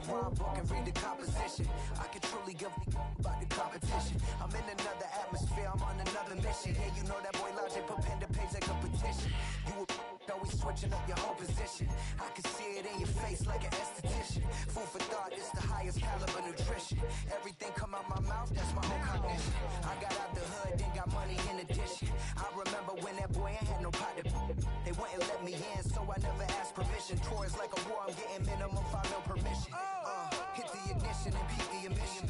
rhyme book and read the composition. I can truly give about the competition. I'm in another atmosphere, I'm on another mission. Yeah, you know that boy Logic put pen to page like a petition. You always switching up your whole position. I can see it in your face like an esthetician. Food for thought, it's the highest caliber nutrition. Everything come out my mouth, that's my own cognition. I got out the hood, then got money in addition. I remember when that boy ain't had no pot to they wouldn't let me in, so I never asked permission. Tours like a war, I'm getting minimum 5 mil permission. Hit the ignition and peak the emission.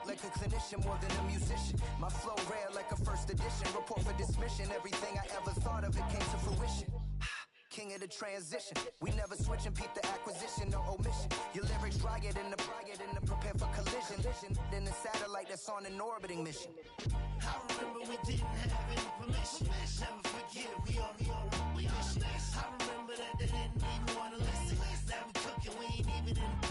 Like a clinician more than a musician. My flow rare like a first edition. Report for dismission. Everything I ever thought of, it came to fruition. King of the transition. We never switch and peep the acquisition, no omission. Your lyrics dry it in the prepare for collision. Then the satellite that's on an orbiting mission. I remember we didn't have any permission. Never forget we on we mission. I remember that they didn't even want to listen. Now we cooking, we ain't even in the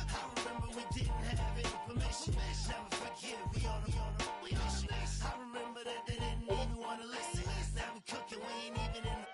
I remember we didn't have any permission. Never forget we on we mission. I remember that they didn't even want to listen. Now we cooking, we ain't even in the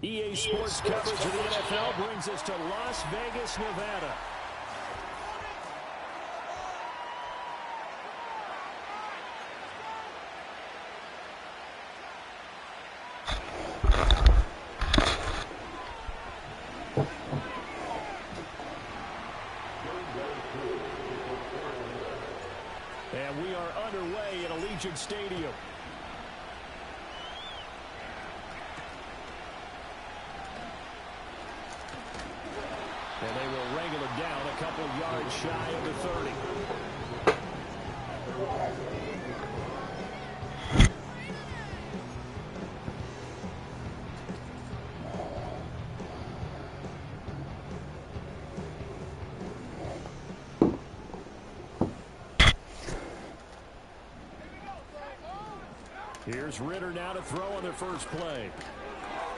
EA Sports coverage of the NFL brings us to Las Vegas, Nevada. And we are underway at Allegiant Stadium. And they will wrangle it down a couple yards shy of the 30. Here's Ritter now to throw on their first play.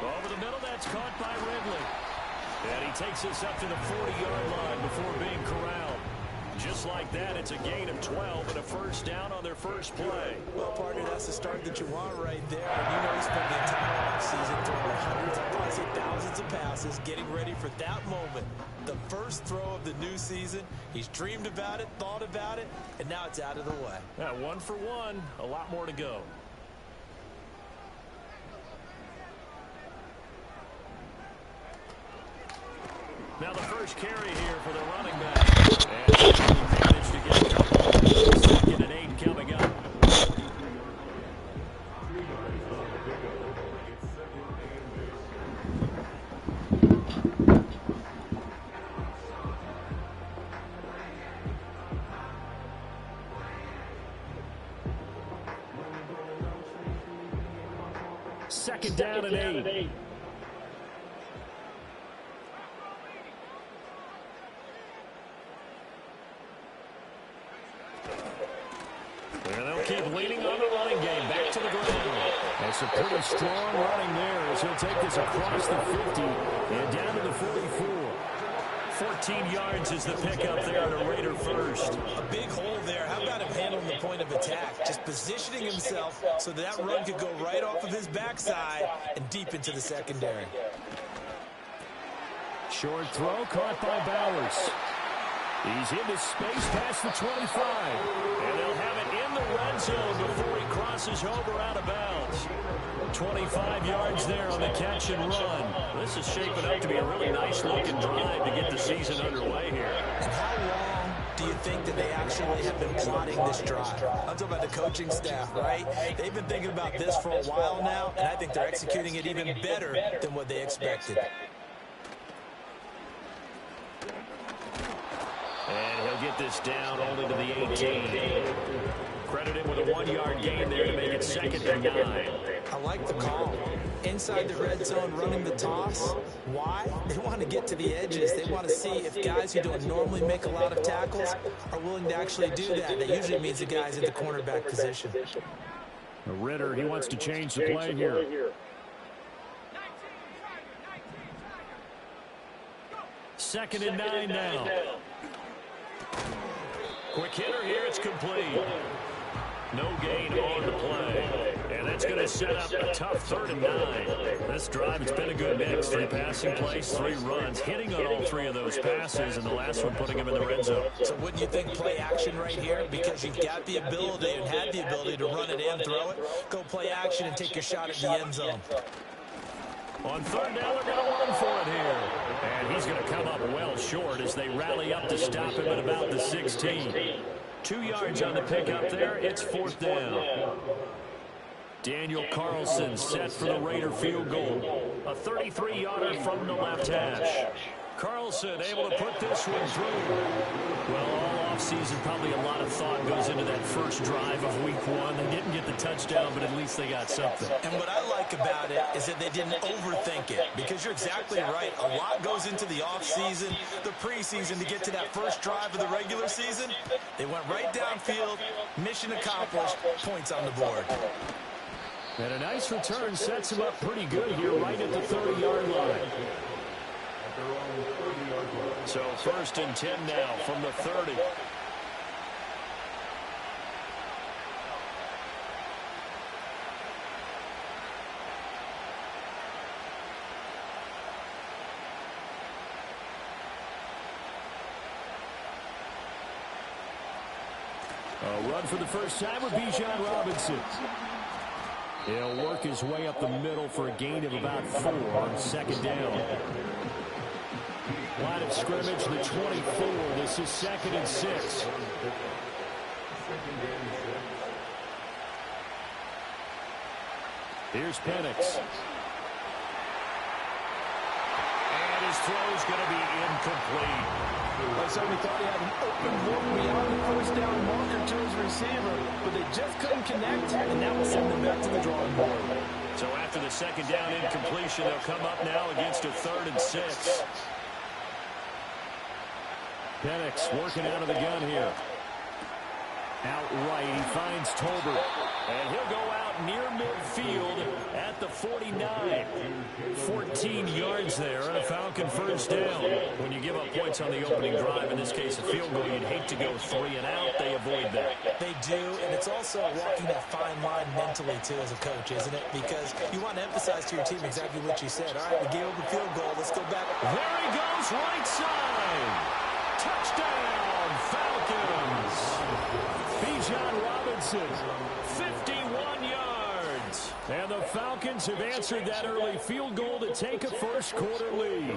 Over the middle, that's caught by Ridley. And he takes us up to the 40-yard line before being corralled. Just like that, it's a gain of 12 and a first down on their first play. Well, partner, that's the start that you want right there. And you know he spent the entire offseason throwing hundreds, I'd probably say thousands of passes, getting ready for that moment. The first throw of the new season. He's dreamed about it, thought about it, and now it's out of the way. Yeah, 1 for 1, a lot more to go. Now the first carry here for the running back. And he managed to get it. 2nd and 8 coming up. Second down and 8. keep leaning on the running game. Back to the ground. That's a pretty strong running there as he'll take this across the 50 and down to the 44. 14 yards is the pickup there on a Raider first. A big hole there. How about him handling the point of attack? Just positioning himself so that run could go right off of his backside and deep into the secondary. Short throw caught by Bowers. He's into space past the 25. And they'll have it in the red zone before he crosses over out of bounds. 25 yards there on the catch and run. This is shaping up to be a really nice-looking drive to get the season underway here. And how long do you think that they actually have been plotting this drive? I'm talking about the coaching staff, right? They've been thinking about this for a while now, and I think they're executing it even better than what they expected. And he'll get this down only to the 18. Credit him with a 1-yard gain there to make it 2nd and 9. I like the call. Inside the red zone, running the toss. Why? They want to get to the edges. They want to see if guys who don't normally make a lot of tackles are willing to actually do that. That usually means the guys at the cornerback position. Ritter, he wants to change the play here. Second and 9 now. Quick hitter here, it's complete. No gain on the play. And that's going to set up a tough 3rd and 9. This drive, it's been a good mix. 3 passing plays, 3 runs, hitting on all 3 of those passes, and the last one putting him in the red zone. So wouldn't you think play action right here? Because you've got the ability and had the ability to run it and throw it. Go play action and take your shot at the end zone. On 3rd down, they're going to run for it here. And he's going to come up well short as they rally up to stop him at about the 16. 2 yards on the pickup there. It's 4th down. Daniel Carlson set for the Raider field goal. A 33-yarder from the left hash. Carlson able to put this one through. Well, all offseason, probably a lot of thought goes into that first drive of week 1. They didn't get the touchdown, but at least they got something. And what I like about it is that they didn't overthink it, because you're exactly right. A lot goes into the offseason, the preseason, to get to that first drive of the regular season. They went right downfield, mission accomplished, points on the board. And a nice return sets him up pretty good here right at the 30-yard line. So 1st and 10 now from the 30. A run for the first time with Bijan Robinson. He'll work his way up the middle for a gain of about 4 on 2nd down. Line of scrimmage, the 24. This is 2nd and 6. Here's Penix. And his throw's going to be incomplete. Well, somebody thought he had an open look beyond the first down marker to his receiver, but they just couldn't connect, and that will send them back to the drawing board. So after the 2nd down incompletion, they'll come up now against a 3rd and 6. Penix working out of the gun here. Out right, he finds Tolbert. And he'll go out near midfield at the 49. 14 yards there on a Falcon first down. When you give up points on the opening drive, in this case a field goal, you'd hate to go 3 and out. They avoid that. They do, and it's also walking that fine line mentally, too, as a coach, isn't it? Because you want to emphasize to your team exactly what you said. All right, we gave up a field goal. Let's go back. There he goes, right side. Touchdown, Falcons. Bijan Robinson, 51 yards. And the Falcons have answered that early field goal to take a first-quarter lead.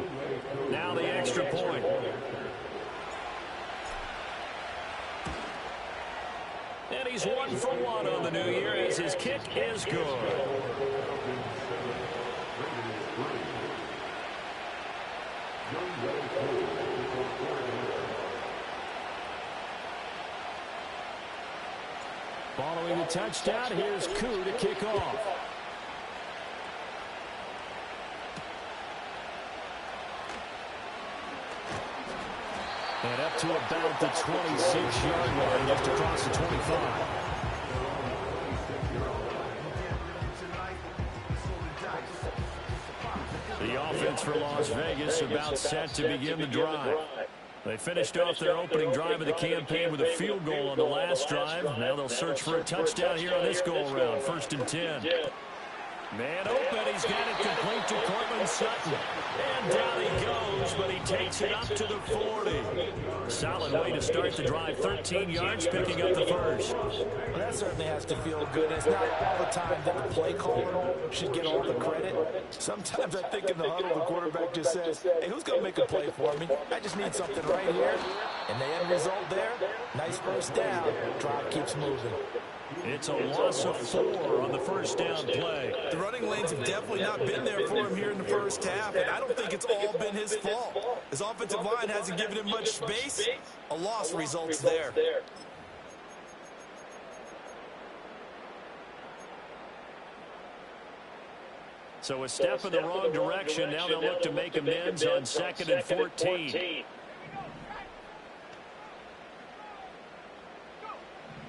Now the extra point. And he's 1 for 1 on the new year as his kick is good. Following the touchdown, here's Koo to kick off. And up to about the 26-yard line, just across the 25. offense for Las Vegas about set to begin the drive. They finished off their opening drive of the campaign with a field goal on the last drive. Now they'll search for a touchdown here on this go-around. 1st and 10. Man open, he's got it complete to Cortland Sutton. And down he goes, but he takes it up to the 40. Solid way to start the drive. 13 yards, picking up the first. Well, that certainly has to feel good. It's not all the time that the play caller should get all the credit. Sometimes I think in the huddle, the quarterback just says, hey, who's going to make a play for me? I just need something right here. And the end result there, nice first down. Drive keeps moving. It's a loss of 4 on the first down play. The running lanes have definitely not been there for him here in the first half, and I don't think it's all been his fault. His offensive line hasn't given him much space. A loss results there. So a step in the wrong direction. Now they'll look to make amends on 2nd and 14.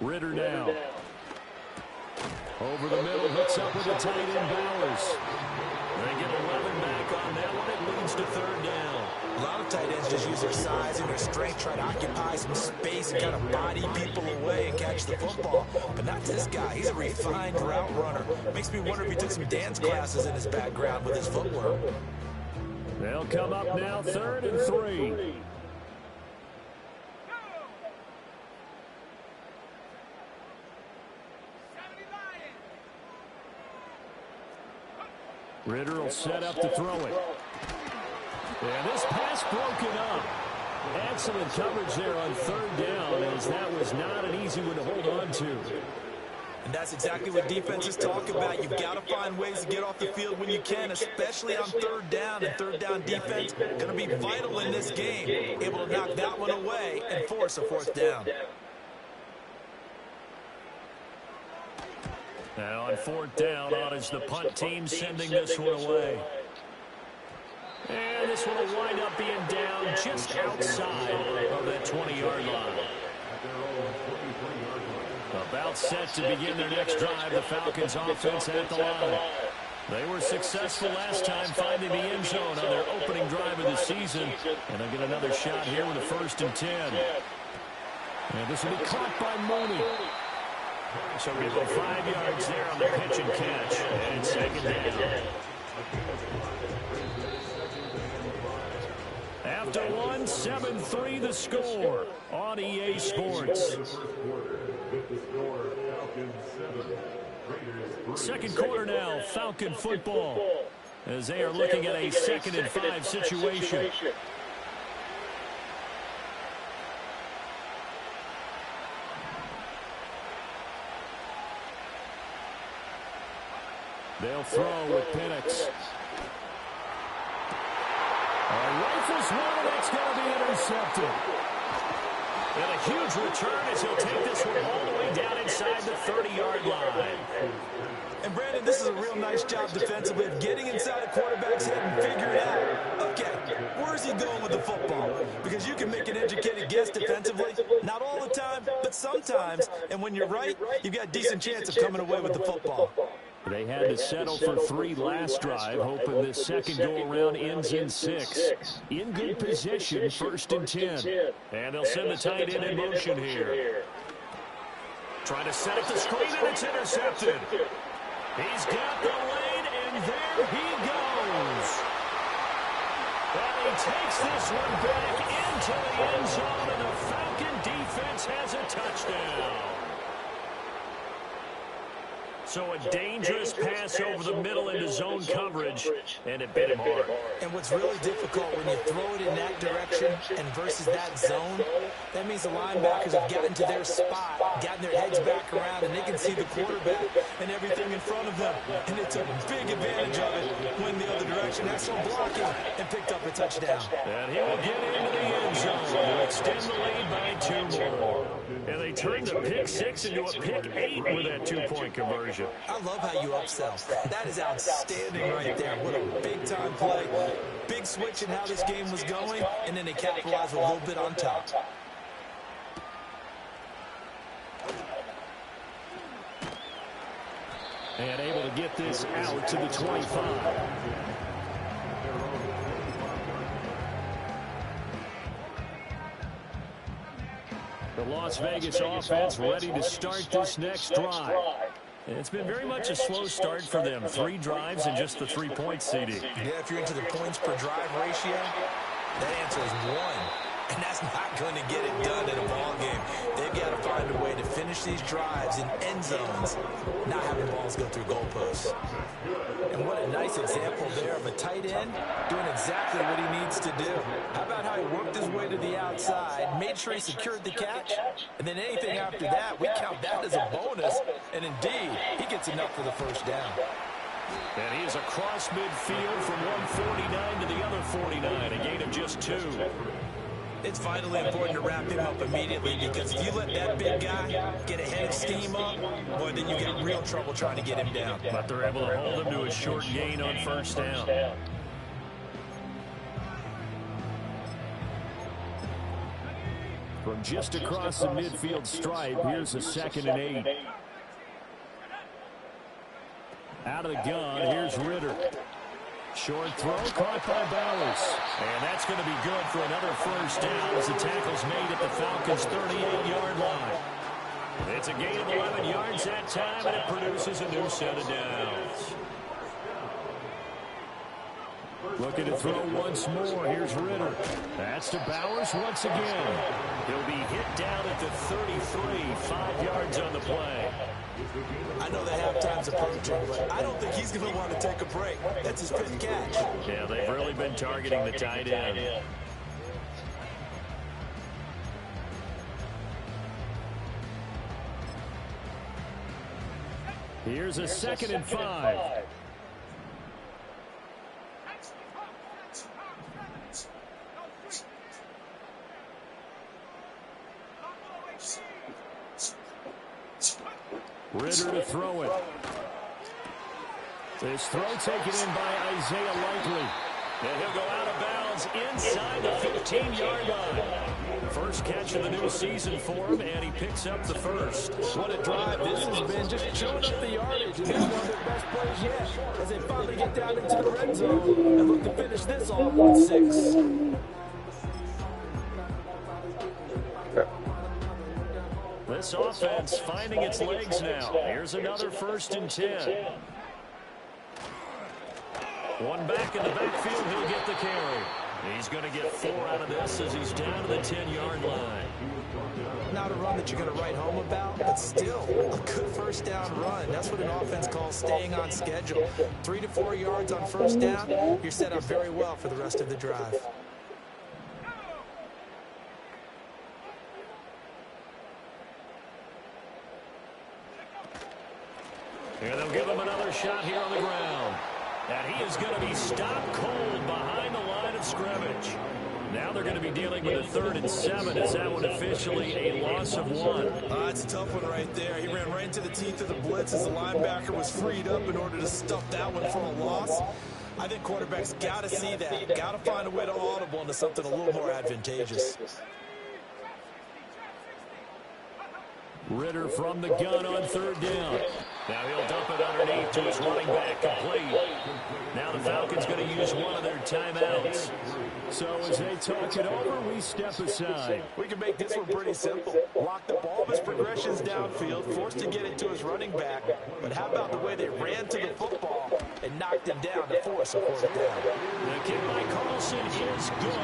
Ritter now. Over the middle, hooks up with the tight end Bowers. They get 11 back on that one. It leads to 3rd down. A lot of tight ends just use their size and their strength, try to occupy some space and kind of body people away and catch the football. But not this guy. He's a refined route runner. Makes me wonder if he took some dance classes in his background with his footwork. They'll come up now, 3rd and 3. Ritter will set up to throw it. And this pass broken up. Excellent coverage there on 3rd down, as that was not an easy one to hold on to. And that's exactly what defenses talk about. You've got to find ways to get off the field when you can, especially on 3rd down. And 3rd down defense going to be vital in this game. Able to knock that one away and force a 4th down. Now on 4th down, on is the punt team sending this one away. And this one will wind up being down just outside of that 20-yard line. About set to begin their next drive, the Falcons offense at the line. They were successful last time finding the end zone on their opening drive of the season. And they'll get another shot here with a 1st and 10. And this will be caught by Mooney. So we go 5 yards there on the pitch and catch. And 2nd down. After one, 7-3 the score on EA Sports. Second quarter now, Falcon football, as they are looking at a 2nd and 5 situation. They'll throw with Penix. Rifles one, and that's going to be intercepted. And a huge return as he'll take this one all the way down inside the 30-yard line. And Brandon, this is a real nice job defensively of getting inside the quarterback's head and figuring out, okay, where's he going with the football? Because you can make an educated guess defensively, not all the time, but sometimes. And when you're right, you've got a decent chance of coming away with the football. They had to settle for 3 last drive, hoping this second go-around ends in 6. In good position, 1st and 10. And they'll send the tight end in motion here. Trying to set up the screen, and it's intercepted. He's got the lane, and there he goes. And he takes this one back into the end zone, and the Falcon defense has a touchdown. So a dangerous pass over the middle into zone coverage, and it bit him hard. And what's really difficult when you throw it in that direction and versus that zone, that means the linebackers have gotten to their spot, gotten their heads back around, and they can see the quarterback and everything in front of them. And they took big advantage of it when the other direction had some blocking and picked up a touchdown. And he will get into the end zone to extend the lead by 2 more. And they turned the pick 6 into a pick 8 with that 2-point conversion. I love how you upsell. That is outstanding right there. What a big-time play. Big switch in how this game was going, and then they capitalized with a little bit on top. And able to get this out to the 25. The Las Vegas offense ready to start this next drive. It's been very much a slow start for them. 3 drives and just the 3 points, CD. Yeah, if you're into the points per drive ratio, that answer is 1. And that's not going to get it done in a ball game. They've got to find a way to finish these drives in end zones, not having balls go through goalposts. And what a nice example there of a tight end doing exactly what he needs to do. How about how he worked his way to the outside, made sure he secured the catch, and then anything after that, we count that as a bonus. And indeed, he gets enough for the first down. And he is across midfield from one 49 to the other 49, a gain of just 2. It's vitally important to wrap him up immediately, because if you let that big guy get ahead of steam up, boy, then you get real trouble trying to get him down. But they're able to hold him to a short gain on first down. From just across the midfield stripe, here's a 2nd and 8. Out of the gun, here's Ritter. Short throw, caught by Bowers. And that's going to be good for another first down as the tackle's made at the Falcons' 38-yard line. It's a gain of 11 yards that time, and it produces a new set of downs. Looking to throw once more. Here's Ritter. That's to Bowers once again. He'll be hit down at the 33, 5 yards on the play. I know the halftime's approaching, but I don't think he's going to want to take a break. That's his 5th catch. Yeah, they've really been targeting the tight end. Here's a 2nd and 5. Ritter to throw it. This throw taken in by Isaiah Likely. And he'll go out of bounds inside the 15-yard line. The first catch of the new season for him, and he picks up the first. What a drive this has been, just chewing up the yardage. And this is one of their best plays yet as they finally get down into the red zone and look to finish this off with 6. This offense finding its legs now. Here's another 1st and 10. One back in the backfield, he'll get the carry. He's going to get 4 out of this as he's down to the 10-yard line. Not a run that you're going to write home about, but still a good first down run. That's what an offense calls staying on schedule. 3 to 4 yards on first down, you're set up very well for the rest of the drive. And they'll give him another shot here on the ground. And he is going to be stopped cold behind the line of scrimmage. Now they're going to be dealing with a 3rd and 7 as that one officially a loss of 1. It's a tough one right there. He ran right into the teeth of the blitz as the linebacker was freed up in order to stuff that one for a loss. I think quarterbacks got to see that. Got to find a way to audible into something a little more advantageous. Ritter from the gun on 3rd down. Now he'll dump it underneath to his running back, complete. Now the Falcons going to use one of their timeouts. So as they talk it over, we step aside. We can make this one pretty simple. Locked up all of his progressions downfield, forced to get it to his running back. But how about the way they ran to the football and knocked him down to force a 4th down? The kick by Carlson is good.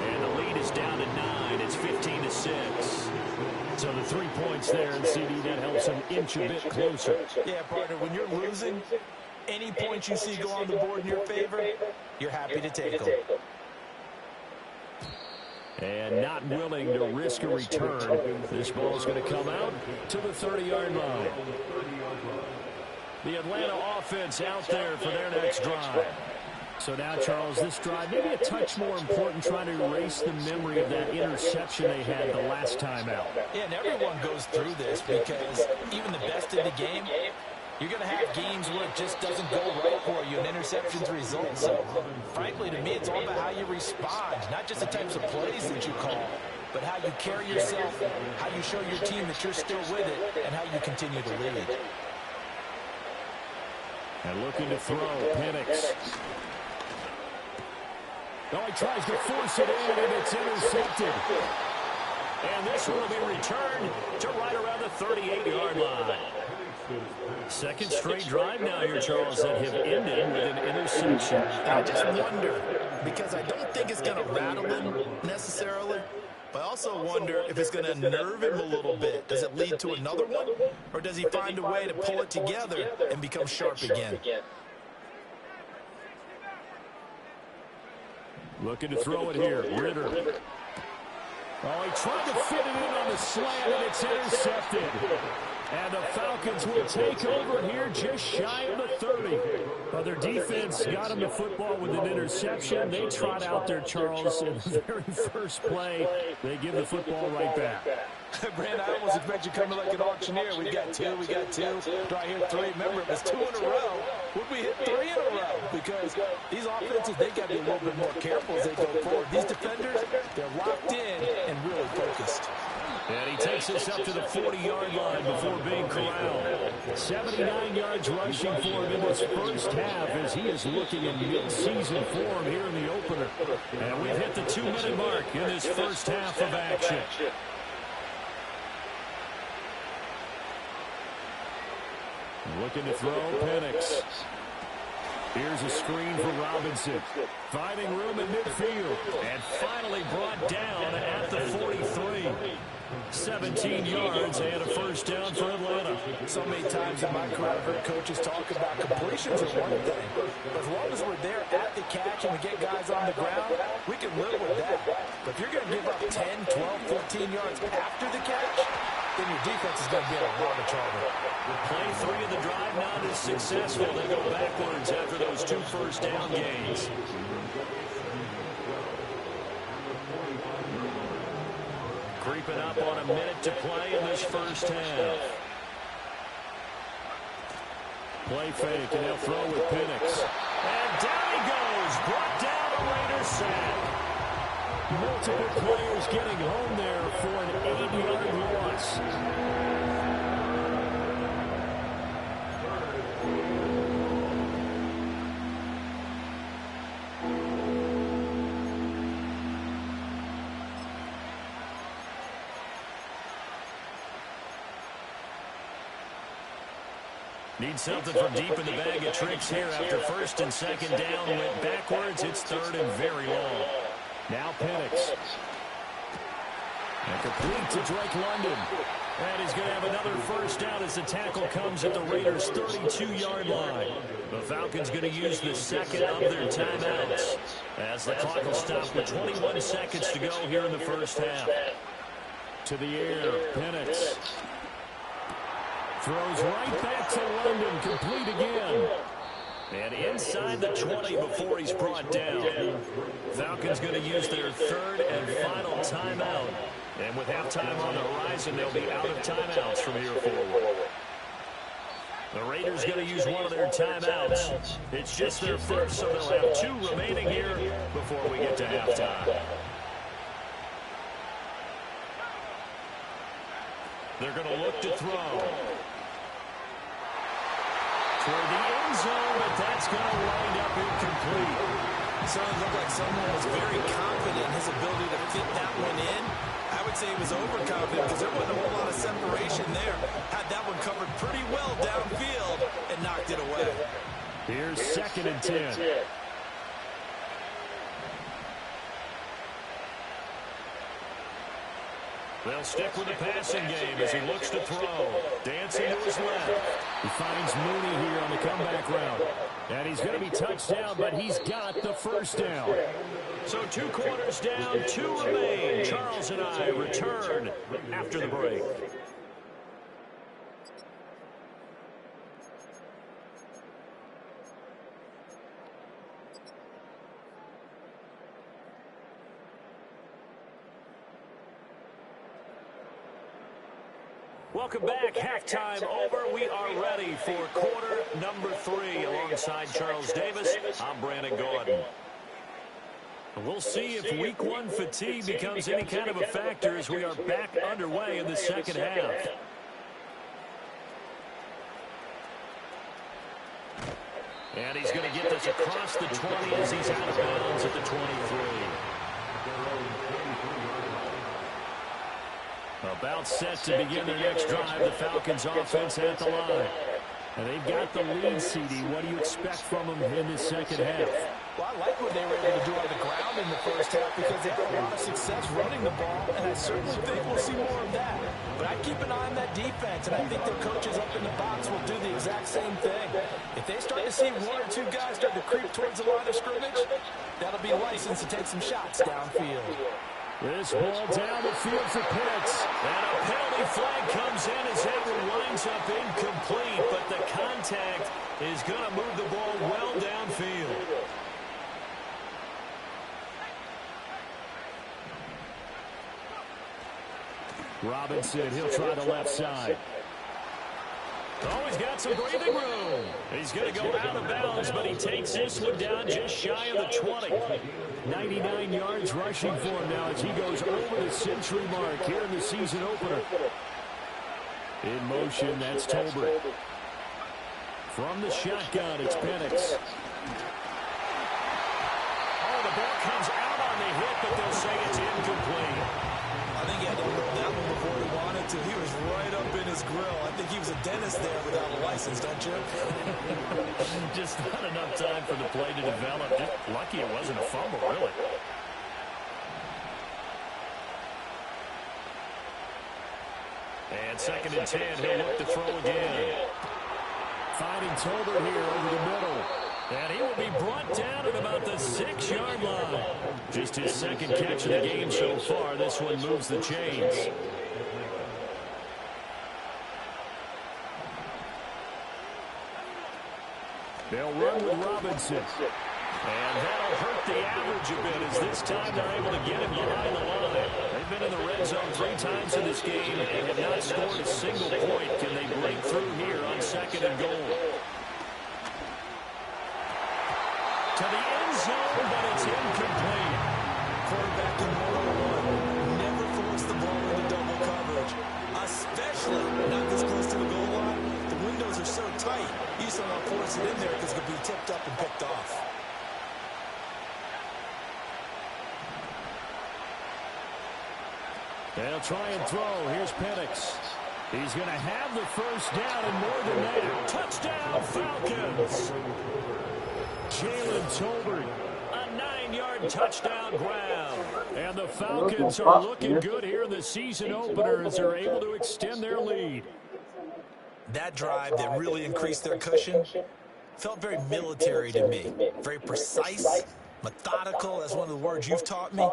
And the lead is down to 9. It's 15-6. So the 3 points there, and CD, that helps him inch a bit closer. Yeah, partner, when you're losing, any points you see go on the board in your favor, you're happy to take them. And not willing to risk a return. This ball is going to come out to the 30-yard line. The Atlanta offense out there for their next drive. So now, Charles, this drive maybe a touch more important, trying to erase the memory of that interception they had the last time out. Yeah, and everyone goes through this because even the best in the game, you're going to have games where it just doesn't go right for you and interceptions result. So, frankly, to me, it's all about how you respond, not just the types of plays that you call, but how you carry yourself, how you show your team that you're still with it, and how you continue to lead. And looking to throw, Penix. Oh, he tries to force it in, and it's intercepted. And this one will be returned to right around the 38-yard line. Second straight drive now here, Charles, that have ended with an interception. I just wonder, because I don't think it's going to rattle him necessarily, but I also wonder if it's going to nerve him a little bit. Does it lead to another one, or does he find a way to pull it together and become sharp again? Looking to throw it here. Ritter. Oh, he tried to fit it in on the slant, and it's intercepted. And the Falcons will take over here just shy of the 30. Well, their defense got them the football with an interception. They trot out there, Charles, in the very first play. They give the football right back. Brand, I almost expect you coming like an auctioneer. We got two. Do I hear three? Remember, it was 2 in a row. Would we hit 3 in a row? Because these offenses, they got to be a little bit more careful as they go forward. These defenders, they're locked in and really focused. And he takes us up to the 40-yard line before being corralled. 79 yards rushing for him in this first half as he is looking in mid-season form here in the opener. And we've hit the 2-minute mark in this first half of action. Looking to throw, Penix. Here's a screen for Robinson. Finding room in midfield. And finally brought down at the 43. 17 yards and a first down for Atlanta. So many times in my career, I've heard coaches talk about completions are one thing. But as long as we're there at the catch and we get guys on the ground, we can live with that. But if you're going to give up 10, 12, 15 yards after the catch, then your defense is going to be in a lot of trouble. Play 3 of the drive not as successful. They go backwards after those 2 first down gains. Creeping up on a minute to play in this first half. Play fake, and they'll throw with Penix. And down he goes. Brought down a Raiders sack. Multiple players getting home there for an 8-yard loss. Need something from deep in the bag of tricks here after first and second down. Went backwards. It's third and very long. Now Penix. And complete to Drake London. And he's going to have another first down as the tackle comes at the Raiders' 32-yard line. The Falcons going to use the second of their timeouts as the clock will stop with 21 seconds to go here in the first half. To the air, Penix. Throws right back to London, complete again. And inside the 20 before he's brought down. Falcons going to use their third and final timeout. And with halftime on the horizon, they'll be out of timeouts from here forward. The Raiders going to use one of their timeouts. It's just their first, so they'll have 2 remaining here before we get to halftime. They're going to look to throw. Toward the end zone, but that's going to wind up incomplete. So it looked like someone was very confident in his ability to fit that one in. I would say he was overconfident because there wasn't a whole lot of separation there. Had that one covered pretty well downfield and knocked it away. Here's 2nd and 10. They'll stick with the passing game as he looks to throw. Dancing to his left. He finds Mooney here on the comeback route. And he's going to be touched down, but he's got the first down. So 2 quarters down, 2 remain. Charles and I return after the break. Welcome back. Halftime over. We are ready for quarter number 3 alongside Charles Davis. I'm Brandon Gordon. We'll see if week 1 fatigue becomes any kind of a factor as we are back underway in the second half. And he's going to get this across the 20 as he's out of bounds at the 23. About set to begin their next drive, the Falcons offense at the line. And they've got the lead, CD. What do you expect from them in this second half? Well, I like what they were able to do on the ground in the first half because they had a lot of success running the ball, and I certainly think we'll see more of that. But I keep an eye on that defense, and I think their coaches up in the box will do the exact same thing. If they start to see one or two guys start to creep towards the line of scrimmage, that'll be license to take some shots downfield. This ball down the field for Pitts. And a penalty flag comes in as that one winds up incomplete, but the contact is going to move the ball well downfield. Robinson, he'll try the left side. Oh, he's got some breathing room. He's going to go out of bounds, but he takes this one down just shy of the 20. 99 yards rushing for him now as he goes over the century mark here in the season opener. In motion, that's Tolbert. From the shotgun, it's Penix. Oh, the ball comes out on the hit, but they'll say it's incomplete. I think he had to throw that one before he wanted to. He was right up in his grill. I think he was a dentist there without a license, don't you? Just not enough time for the play to develop. Just lucky it wasn't a fumble, really. And 2nd and 10, he'll look to throw again. Finding Tolbert here over the middle. And he will be brought down at about the 6-yard line. Just his second catch of the game so far. This one moves the chains. They'll run with Robinson. And that'll hurt the average a bit as this time they're able to get him behind the line. They've been in the red zone 3 times in this game and have not scored a single point. Can they break through here on 2nd and goal? To the end zone, but it's incomplete. Quarterback in 101. Never force the ball into double coverage, especially not this close to the goal line. The windows are so tight, you just don't want to force it in there because it could be tipped up and picked off. They'll try and throw. Here's Penix. He's going to have the first down and more than that. Touchdown, Falcons. Jalen Tolbert, a 9-yard touchdown grab. And the Falcons are looking good here in the season opener as they're able to extend their lead. That drive that really increased their cushion felt very military to me. Very precise, methodical, that's one of the words you've taught me,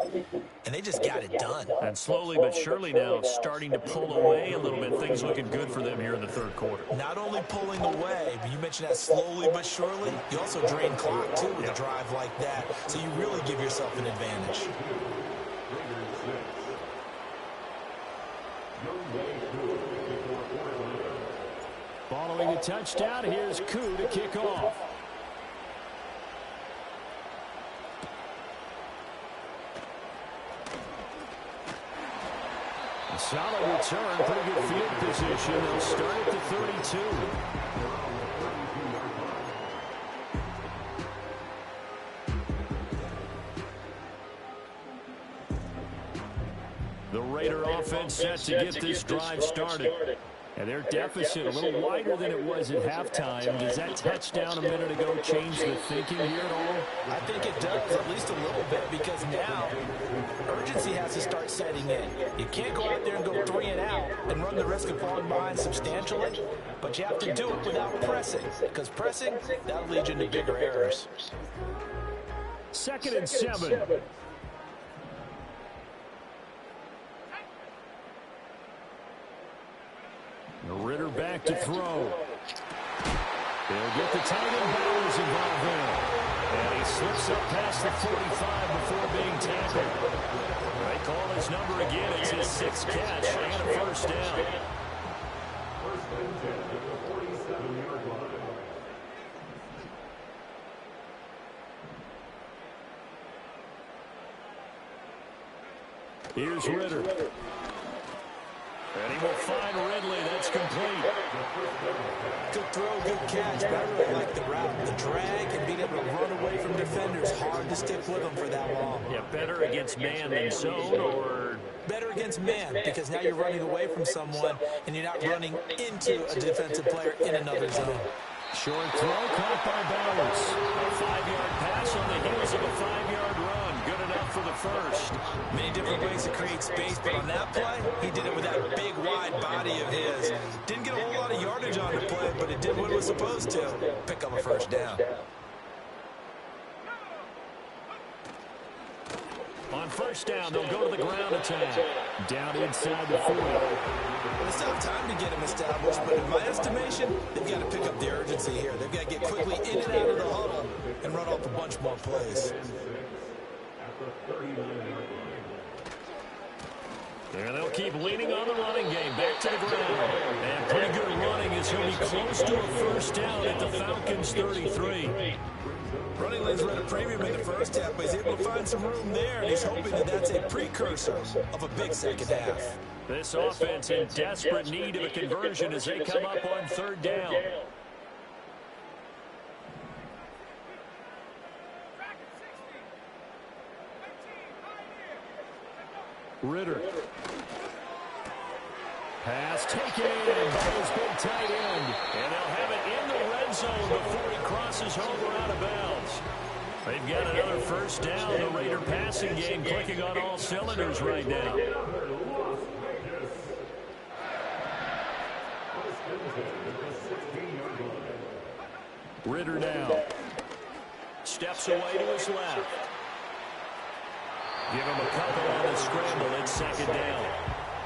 and they just got it done. And slowly but surely now starting to pull away a little bit. Things looking good for them here in the 3rd quarter. Not only pulling away, but you mentioned that slowly but surely, you also drain clock, too, with a drive like that, so you really give yourself an advantage. Following the touchdown, here's Koo to kick off. A solid return, pretty good field position. They'll start at the 32. The Raider offense set to get this drive started. And their deficit a little wider than it was at halftime. Does that touchdown a minute ago change the thinking here at all? I think it does, at least a little bit, because now urgency has to start setting in. You can't go out there and go 3 and out and run the risk of falling behind substantially, but you have to do it without pressing, because pressing, that'll lead you into bigger errors. 2nd and 7. Ritter back to throw. They'll get the tight end Bowers involved there. And he slips up past the 45 before being tackled. They call his number again. It's his 6th catch and a first down. Here's Ritter. And he will find Ridley. That's complete. Good throw, good catch, but I really like the route. The drag and being able to run away from defenders. Hard to stick with them for that long. Yeah, better against man than zone, or better against man because now you're running away from someone and you're not running into a defensive player in another zone. Short throw caught by Bowers. A 5-yard pass on the heels of a 5-yard run. Good enough for the first. Many different ways to create space, but on that play, he did it with that big, wide body of his. Didn't get a whole lot of yardage on the play, but it did what it was supposed to. Pick up a first down. On first down, they'll go to the ground attack. Down inside the 40. Well, it's not time to get him established, but in my estimation, they've got to pick up the urgency here. They've got to get quickly in and out of the huddle and run off a bunch more plays. There they'll keep leaning on the running game. Back to the ground. And pretty good running as he'll be close to a first down at the Falcons 33. Running lanes were at a premium in the first half, but he's able to find some room there, and he's hoping that that's a precursor of a big second half. This offense in desperate need of a conversion as they come up on third down. Ritter. Pass taken by his big tight end. And they'll have it in the red zone before he crosses home or out of bounds. They've got another first down. The Raider passing game clicking on all cylinders right now. Ritter now. Steps away to his left. Give him a couple on the scramble. It's second down.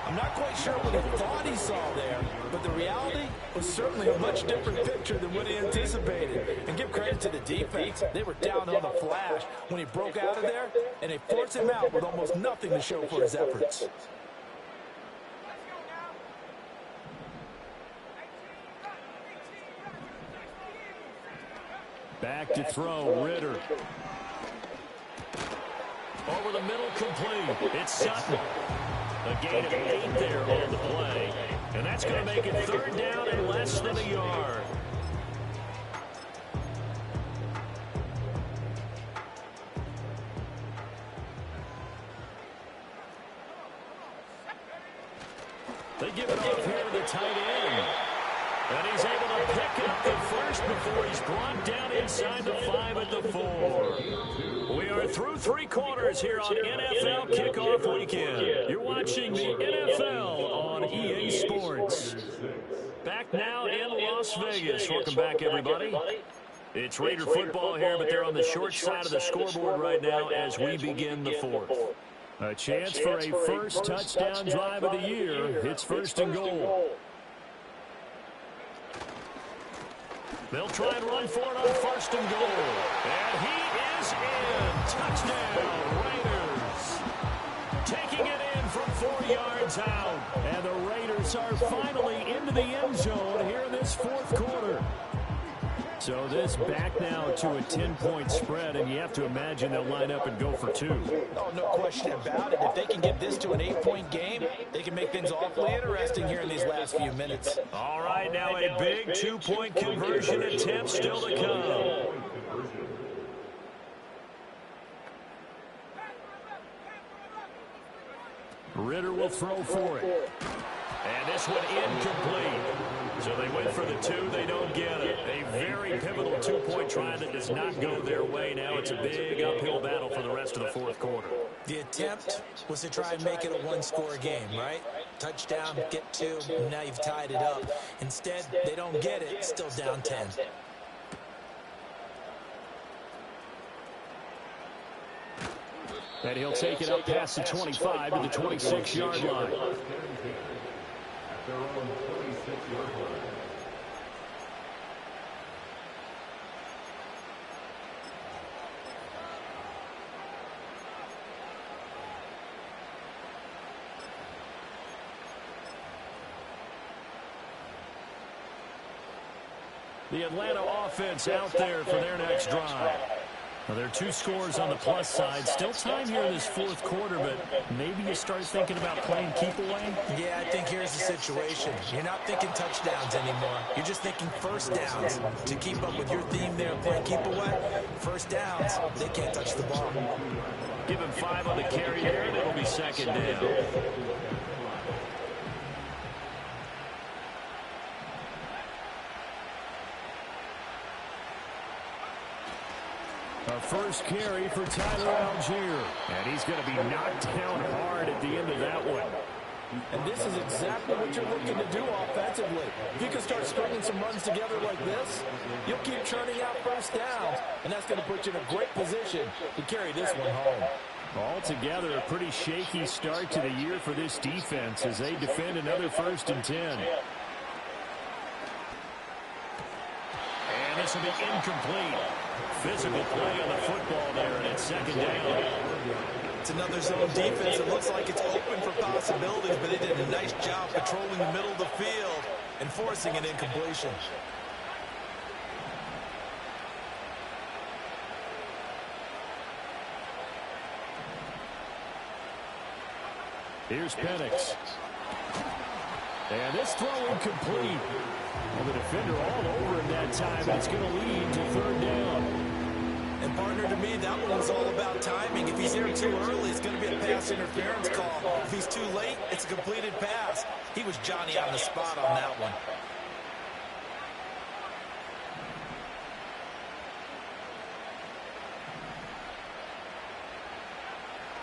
I'm not quite sure what he thought he saw there, but the reality was certainly a much different picture than what he anticipated. And give credit to the defense. They were down on the flash when he broke out of there, and they forced him out with almost nothing to show for his efforts. Back to throw, Ritter. Over the middle, complete. It's Sutton. A gain of 8 there on the play. And that's going to make it third down and less than a yard. They give it off here to the tight end. And he's able to pick up the first before he's brought down inside the 5 at the 4. We are through 3 quarters here on NFL Kickoff Weekend. You're watching the NFL on EA Sports. Back now in Las Vegas. Welcome back, everybody. It's Raider football here, but they're on the short side of the scoreboard right now as we begin the 4th. A chance for a first touchdown drive of the year. It's first and goal. They'll try and run for it on first and goal. And he is in. Touchdown, Raiders. Taking it in from 4 yards out. And the Raiders are finally into the end zone here in this 4th quarter. So this back now to a 10-point spread, and you have to imagine they'll line up and go for 2. Oh, no question about it. If they can get this to an 8-point game, they can make things awfully interesting here in these last few minutes. All right, now a big 2-point conversion attempt still to come. Ritter will throw for it. And this one incomplete. So they went for the 2. They don't get it. A very pivotal 2-point try that does not go their way. Now it's a big uphill battle for the rest of the 4th quarter. The attempt was to try and make it a 1-score game, right? Touchdown, get 2, and now you've tied it up. Instead, they don't get it. Still down 10. And he'll take it up past the 25 to the 26-yard line. The Atlanta offense out there for their next drive. Well, there are 2 scores on the plus side. Still time here in this 4th quarter, but maybe you start thinking about playing keep away? Yeah, I think here's the situation. You're not thinking touchdowns anymore. You're just thinking first downs. To keep up with your theme there, playing keep away, first downs, they can't touch the ball. Give him 5 on the carry there, and it'll be second down. A first carry for Tyler Algier. And he's going to be knocked down hard at the end of that one. And this is exactly what you're looking to do offensively. If you can start stringing some runs together like this, you'll keep churning out first downs, and that's going to put you in a great position to carry this one home. Altogether, a pretty shaky start to the year for this defense as they defend another 1st and 10. And this will be incomplete. Physical play on the football there, and it's second down. It's another zone defense. It looks like it's open for possibilities, but they did a nice job controlling the middle of the field and forcing an incompletion. Here's Penix. And this throw incomplete. Well, the defender all over him that time. It's going to lead to 3rd down. And partner, to me, that one was all about timing. If he's there too early, it's going to be a pass interference call. If he's too late, it's a completed pass. He was Johnny on the spot on that one.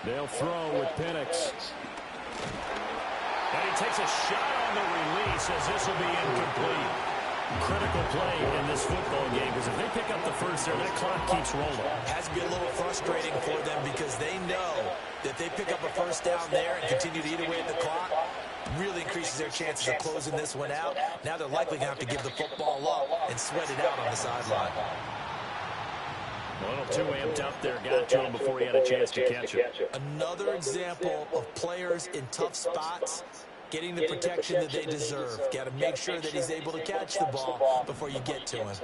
They'll throw with Penix. And he takes a shot on the release as this will be incomplete. Critical play in this football game because if they pick up the first there, that clock keeps rolling. Has to be a little frustrating for them because they know that they pick up a first down there and continue to eat away at the clock. Really increases their chances of closing this one out. Now they're likely going to have to give the football up and sweat it out on the sideline. A little too amped up there. Got to him before he had a chance to catch it. Another example of players in tough spots getting the protection that they deserve. Got to make sure that he's able to catch the ball before you get to him.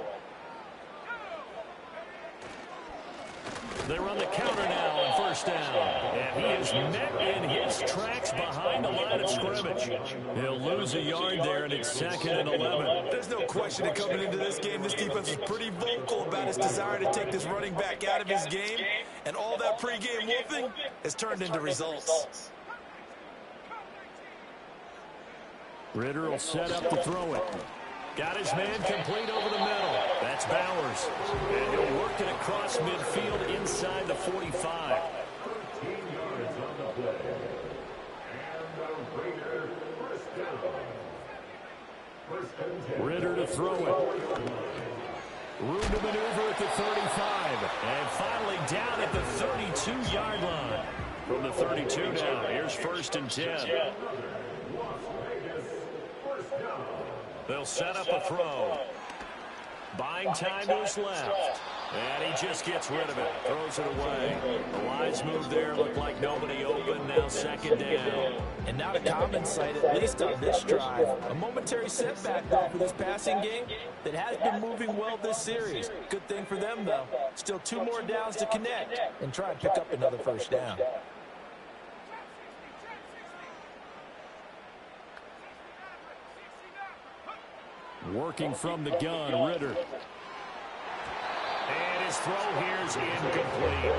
They run the counter now on 1st down. And he is met in his tracks behind the line of scrimmage. He'll lose a yard there, and it's 2nd and 11. There's no question that coming into this game, this defense is pretty vocal about his desire to take this running back out of his game. And all that pregame wolfing has turned into results. Ritter will set up to throw it. Got his man complete over the middle. That's Bowers. And he'll work it across midfield inside the 45. Ritter to throw it. Room to maneuver at the 35. And finally down at the 32-yard line. From the 32 now, here's 1st and 10. They'll set up a throw. Buying time to his left. And he just gets rid of it. Throws it away. The lines move there. Looked like nobody open. Now 2nd down. And not a common sight, at least on this drive. A momentary setback, though, for this passing game that has been moving well this series. Good thing for them, though. Still 2 more downs to connect and try and pick up another 1st down. Working from the gun, Ritter. And his throw here is incomplete.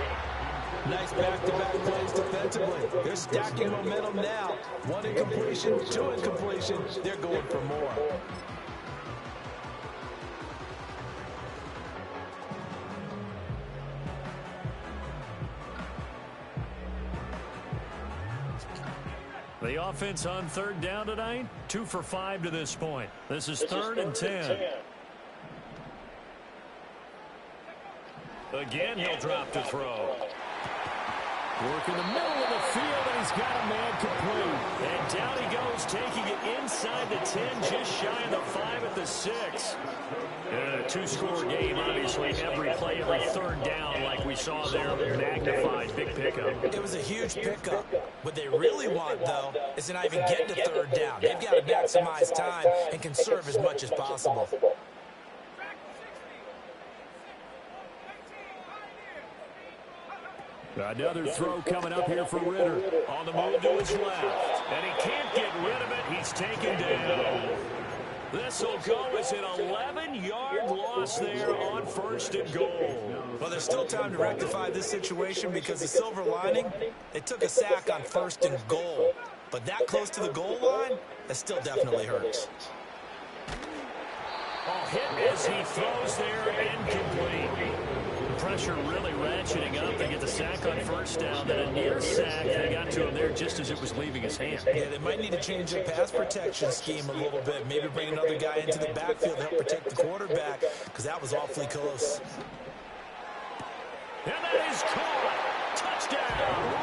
Nice back-to-back plays defensively. They're stacking momentum now. 1 incompletion, 2 incompletion. They're going for more. The offense on 3rd down tonight, 2 for 5 to this point. This is 3rd and 10. Again, he'll drop to throw. Work in the middle of the field, and he's got a man complete. And down he goes, taking it inside the 10, just shy of the 5 at the 6. And a 2-score game, obviously, every play, every 3rd down, like we saw there, magnified, big pickup. It was a huge pickup. What they really want, though, is to not even get to 3rd down. They've got to maximize time and conserve as much as possible. Another throw coming up here for Ritter. On the move to his left. And he can't get rid of it. He's taken down. This will go as an 11-yard loss there on 1st and goal. Well, there's still time to rectify this situation because the silver lining, they took a sack on 1st and goal. But that close to the goal line, that still definitely hurts. Oh, hit as he throws there, incomplete. Pressure really ratcheting up. They get the sack on 1st down, then a near sack. They got to him there just as it was leaving his hand. Yeah, they might need to change their pass protection scheme a little bit. Maybe bring another guy into the backfield to help protect the quarterback, because that was awfully close. And that is caught. Touchdown,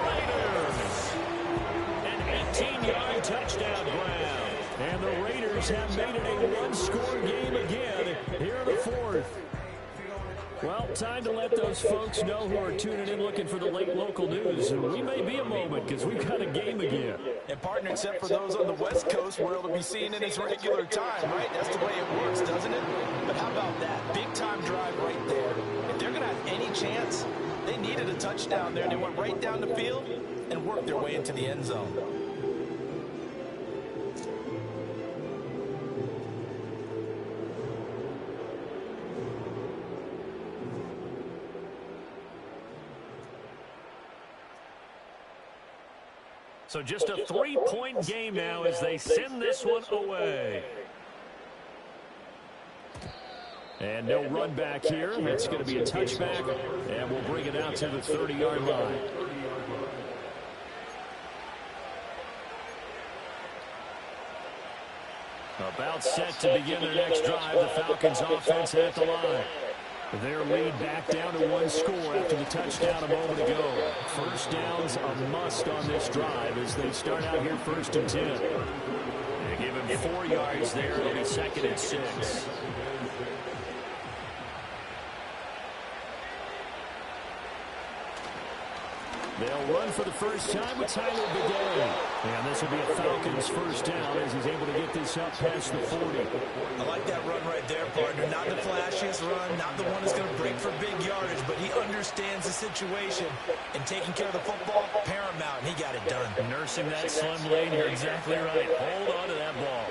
Raiders. An 18-yard touchdown grab. And the Raiders have made it a one-score game again here in the 4th. Well, time to let those folks know who are tuning in looking for the late local news. And we may be a moment because we've got a game again. And, partner, except for those on the West Coast, where it'll be seen in its regular time, right? That's the way it works, doesn't it? But how about that? Big-time drive right there. If they're going to have any chance, they needed a touchdown there. And they went right down the field and worked their way into the end zone. So just a 3-point game now as they send this one away. And no run back here. That's going to be a touchback. And we'll bring it out to the 30-yard line. About set to begin their next drive. The Falcons offense at the line. Their lead back down to 1 score after the touchdown a moment ago. 1st down's a must on this drive as they start out here 1st and 10. They give him 4 yards there. It'll be 2nd and 6. They'll run for the first time with Tyler Bidet. And this will be a Falcons 1st down as he's able to get this up past the 40. I like that run right there, partner. Not the flashiest run, not the one that's going to break for big yardage, but he understands the situation, and taking care of the football, paramount, and he got it done. Nursing that slim lane, you're exactly right. Hold on to that ball.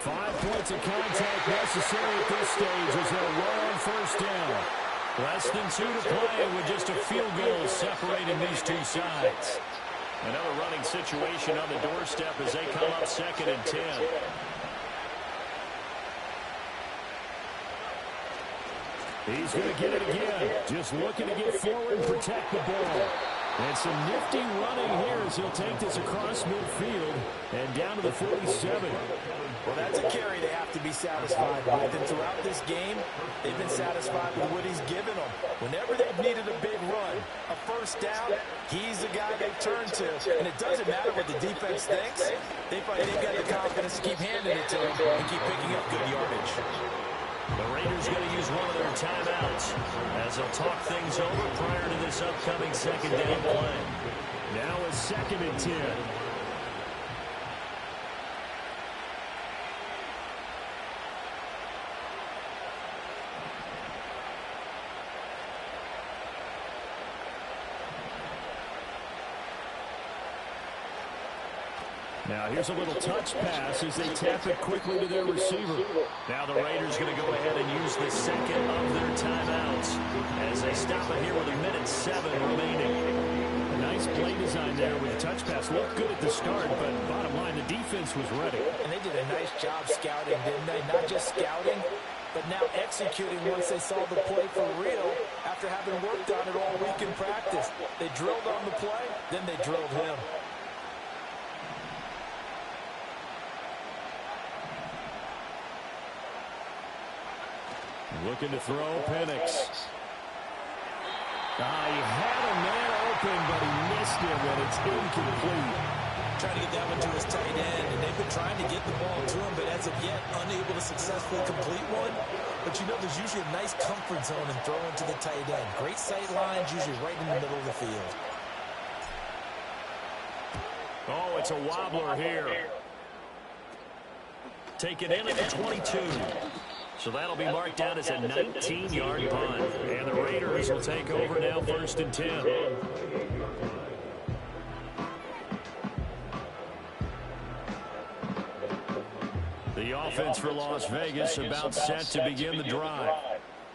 Five points of contact necessary at this stage as they'll run on 1st down. Less than 2 to play with just a field goal separating these two sides. Another running situation on the doorstep as they come up 2nd and 10. He's going to get it again. Just looking to get forward and protect the ball. And some nifty running here as he'll take this across midfield and down to the 47. Well, that's a carry they have to be satisfied with. And throughout this game, they've been satisfied with what he's given them. Whenever they've needed a big run, a 1st down, he's the guy they turn to. And it doesn't matter what the defense thinks. They've got the confidence to keep handing it to him and keep picking up good yardage. The Raiders going to use one of their timeouts as they'll talk things over prior to this upcoming 2nd down play. Now a 2nd and 10. Now here's a little touch pass as they tap it quickly to their receiver. Now the Raiders going to go ahead and use the 2nd of their timeouts as they stop it here with 1:07 remaining. A nice play design there with the touch pass. Looked good at the start, but bottom line, the defense was ready. And they did a nice job scouting, didn't they? Not just scouting, but now executing once they saw the play for real after having worked on it all week in practice. They drilled on the play, then they drilled him. Looking to throw, Penix. He had a man open, but he missed him, and it's incomplete. Trying to get that one to his tight end, and they've been trying to get the ball to him, but as of yet, unable to successfully complete one. But you know, there's usually a nice comfort zone in throwing to the tight end. Great sight lines, usually right in the middle of the field. Oh, it's a wobbler here. Taken in at the 22. So that'll be marked down as a 19-yard punt. And the Raiders will take over now 1st and 10. The offense for Las Vegas about set to begin the drive.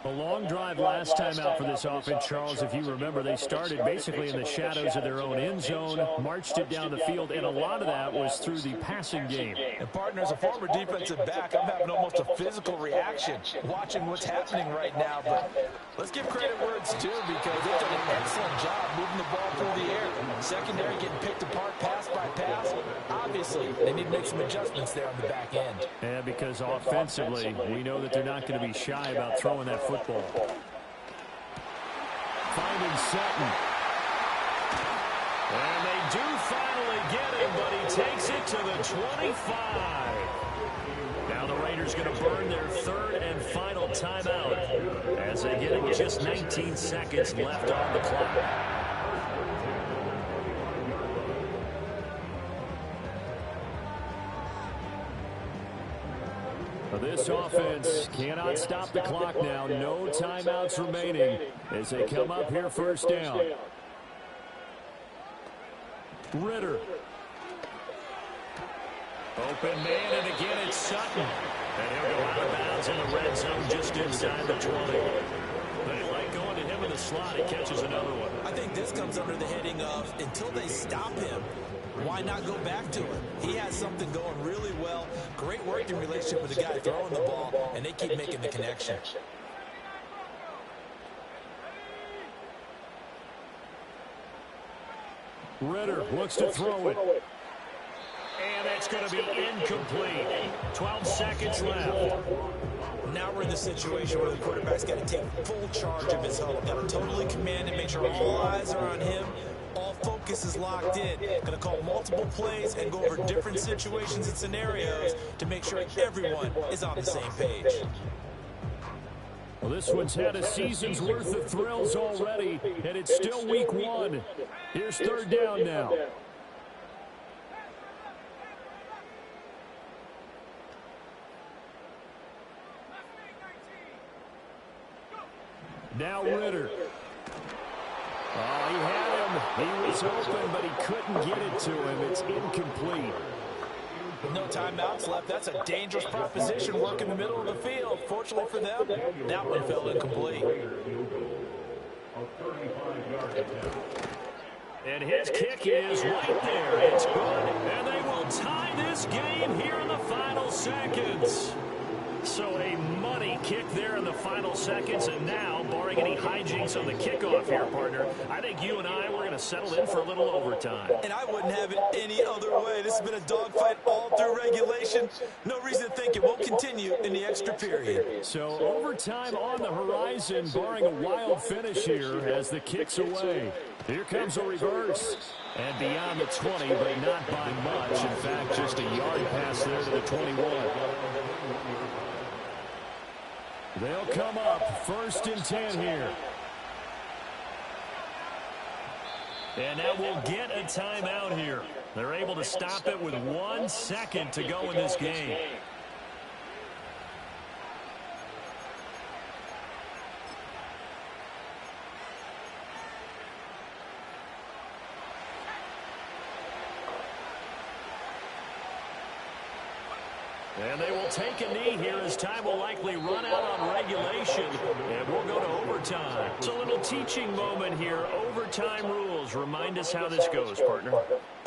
A long drive last time out for this offense, Charles. If you remember, they started basically in the shadows of their own end zone, marched it down the field, and a lot of that was through the passing game. And, partner, as a former defensive back, I'm having almost a physical reaction watching what's happening right now. But let's give credit where it's due, because they've done an excellent job moving the ball through the air. Secondary getting picked apart pass by pass. Obviously, they need to make some adjustments there on the back end. Yeah, because offensively, we know that they're not going to be shy about throwing that football. Finding Sutton. And they do finally get him, but he takes it to the 25. Now the Raiders going to burn their third and final timeout as they get it just 19 seconds left on the clock. This offense cannot stop the clock now. No timeouts remaining as they come up here first down. Ritter. Open man, and again it's Sutton. And he'll go out of bounds in the red zone just inside the 20. They like going to him in the slot. He catches another one. I think this comes under the heading of, until they stop him, why not go back to him? He has something going really well. Great working relationship with the guy throwing the ball, and they keep making the connection. Ritter looks to throw it. And it's going to be incomplete. 12 seconds left. Now we're in the situation where the quarterback's got to take full charge of his huddle. Got to totally command it, make sure all eyes are on him. All focus is locked in. Going to call multiple plays and go over different situations and scenarios to make sure everyone is on the same page. Well, this one's had a season's worth of thrills already, and it's still week one. Here's third down now. Now Ritter. Oh, he had him. He was open, but he couldn't get it to him. It's incomplete. With no timeouts left, that's a dangerous proposition. Work in the middle of the field. Fortunately for them, that one fell incomplete. And his kick is right there. It's good, and they will tie this game here in the final seconds. So a money kick there in the final seconds, and now, barring any hijinks on the kickoff here, partner, I think you and I, we're going to settle in for a little overtime. And I wouldn't have it any other way. This has been a dogfight all through regulation. No reason to think it won't continue in the extra period. So overtime on the horizon, barring a wild finish here as the kick's away. Here comes a reverse. And beyond the 20, but not by much. In fact, just a yard pass there to the 21. They'll come up first and 10 here. And that will get a timeout here. They're able to stop it with 1 second to go in this game. And they will take a knee here as time will likely run out on regulation. And we'll go to overtime. It's a little teaching moment here. Overtime rules. Remind us how this goes, partner.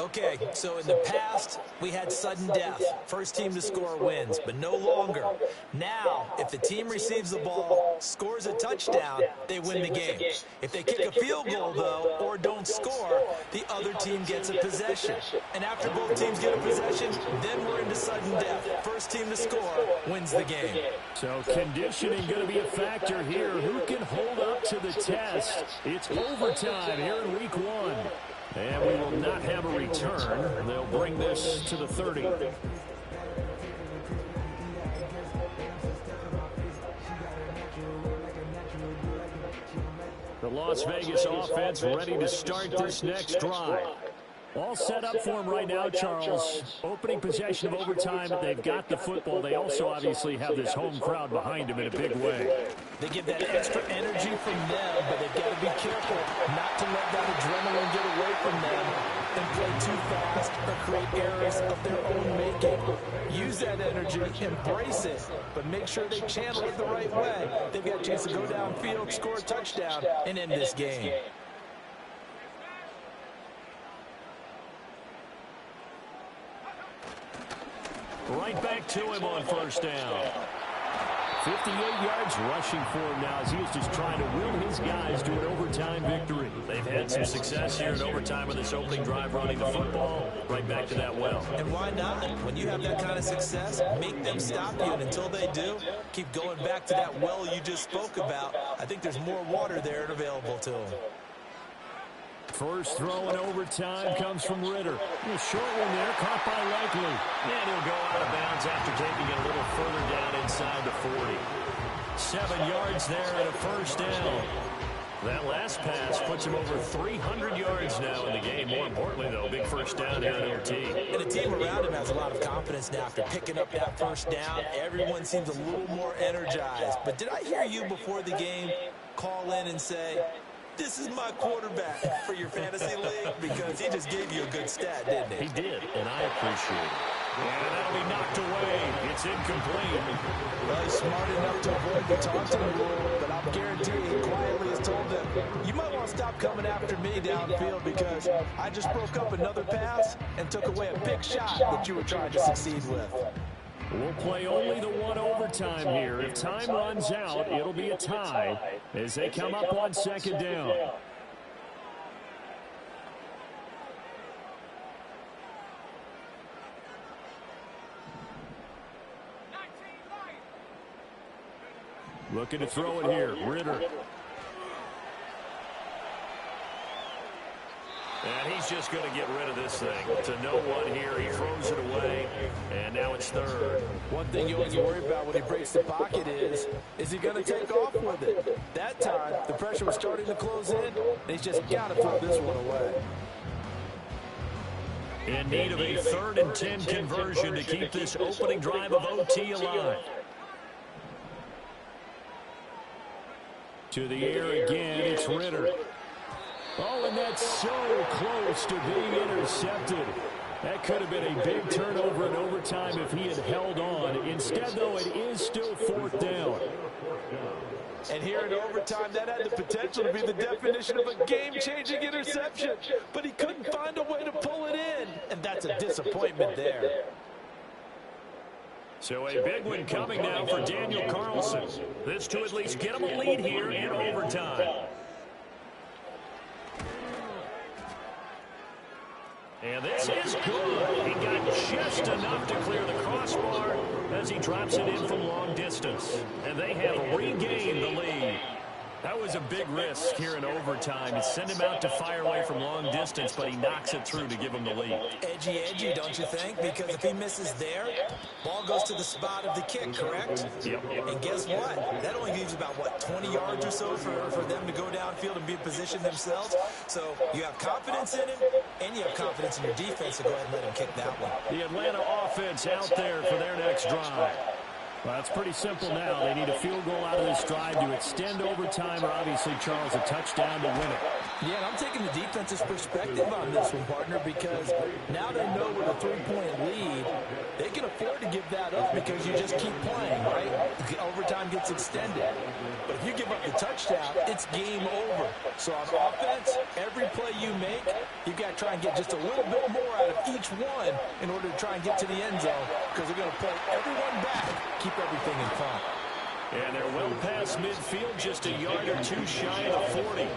Okay, so in the past, we had sudden death. First team to score wins, but no longer. Now, if the team receives the ball, scores a touchdown, they win the game. If they kick a field goal, though, or don't score, the other team gets a possession. And after both teams get a possession, then we're into sudden death. First team to score wins the game. So conditioning going to be a factor here. Who can hold up to the test? It's overtime here in week one. And we will not have a return. They'll bring this to the 30. The Las Vegas offense ready to start this next drive. All set up for him right now, Charles. Opening possession of overtime. They've got the football. They also obviously have this home crowd behind them in a big way. They give that extra energy from them, but they've got to be careful not to let that adrenaline get away from them and play too fast or create errors of their own making. Use that energy, embrace it, but make sure they channel it the right way. They've got a chance to go downfield, score a touchdown, and end this game. Right back to him on first down. 58 yards rushing for him now as he is just trying to will his guys to an overtime victory. They've had some success here in overtime with this opening drive running the football. Right back to that well. And why not? When you have that kind of success, make them stop you. And until they do, keep going back to that well you just spoke about. I think there's more water there and available to them. First throw in overtime comes from Ritter. A short one there, caught by Likely. And he'll go out of bounds after taking it a little further down inside the 40. 7 yards there and a first down. That last pass puts him over 300 yards now in the game. More importantly, though, big first down here in OT. And the team around him has a lot of confidence now after picking up that first down. Everyone seems a little more energized. But did I hear you before the game call in and say, this is my quarterback for your fantasy league? Because he just gave you a good stat, didn't he? He did, and I appreciate it. And that'll be knocked away. It's incomplete. Well, he's smart enough to avoid the taunting rule, but I'm guaranteeing he quietly has told them, you might want to stop coming after me downfield because I just broke up another pass and took away a big shot that you were trying to succeed with. We'll play only the one overtime here. If time runs out, it'll be a tie as they come up on second down. Looking to throw it here. Ritter. And he's just going to get rid of this thing. To no one here. He throws it away. And now it's third. One thing you always worry about when he breaks the pocket is he going to take off with it? That time, the pressure was starting to close in, and he's just got to throw this one away. In need of a 3rd and 10 conversion to keep this opening drive of OT alive. To the air again, it's Ritter. Oh, and that's so close to being intercepted. That could have been a big turnover in overtime if he had held on. Instead, though, it is still 4th down. And here in overtime, that had the potential to be the definition of a game-changing interception. But he couldn't find a way to pull it in. And that's a disappointment there. So a big one coming now for Daniel Carlson. This to at least get him a lead here in overtime. And this is good. He got just enough to clear the crossbar as he drops it in from long distance. And they have regained the lead. That was a big risk here in overtime. He sent him out to fire away from long distance, but he knocks it through to give him the lead. Edgy, don't you think? Because if he misses there, ball goes to the spot of the kick, correct? Yep. And guess what? That only leaves about, 20 yards or so for them to go downfield and be in position themselves. So you have confidence in him, and you have confidence in your defense to go ahead and let him kick that one. The Atlanta offense out there for their next drive. Well, it's pretty simple now. They need a field goal out of this drive to extend overtime or obviously, Charles, a touchdown to win it. Yeah, and I'm taking the defense's perspective on this one, partner, because now they know with a 3-point lead, they can afford to give that up because you just keep playing, right? Overtime gets extended. But if you give up the touchdown, it's game over. So on offense, every play you make, you've got to try and get just a little bit more out of each one in order to try and get to the end zone because they're going to play everyone back, keep everything in front. And they're well past midfield, just a yard or two shy of the 40.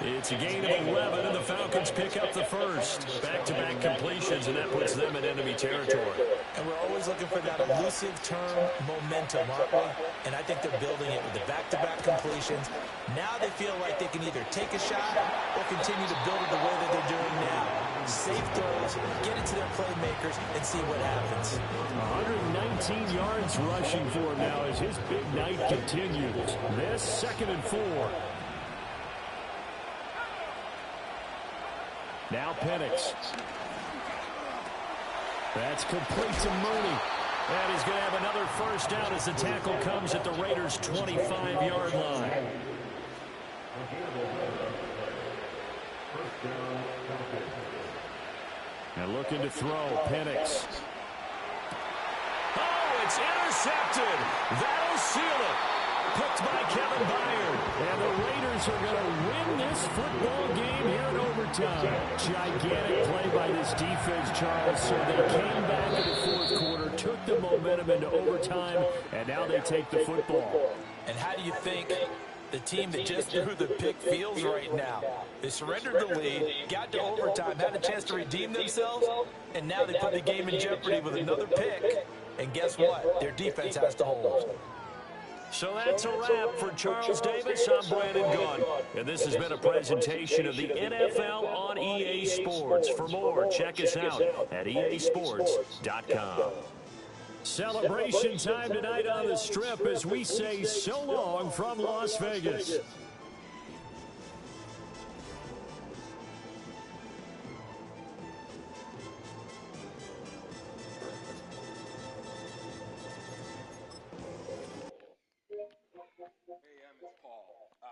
It's a gain of 11, and the Falcons pick up the first. Back-to-back completions, and that puts them in enemy territory. And we're always looking for that elusive term, momentum, aren't we? And I think they're building it with the back-to-back completions. Now they feel like they can either take a shot or continue to build it the way that they're doing now. Safe throws, get it to their playmakers, and see what happens. 119 yards rushing for him now as his big night continues. This 2nd and 4. Now Penix. That's complete to Mooney. And he's going to have another first down as the tackle comes at the Raiders' 25-yard line. And looking to throw, Penix. Oh, it's intercepted. That'll seal it. Picked by Kevin Byard. And the Raiders are going to win this football game here in overtime. Gigantic play by this defense, Charles. So they came back in the fourth quarter, took the momentum into overtime, and now they take the football. And how do you think the team that just threw the pick feels right now? They surrendered the lead, got to overtime, had a chance to redeem themselves, and now they put the game in jeopardy with another pick. And guess what? Their defense has to hold. So that's a wrap for Charles Davis. I'm Brandon Gunn. And this has been a presentation of the NFL on EA Sports. For more, check us out at easports.com. Celebration time tonight on the Strip as we say so long from Las Vegas.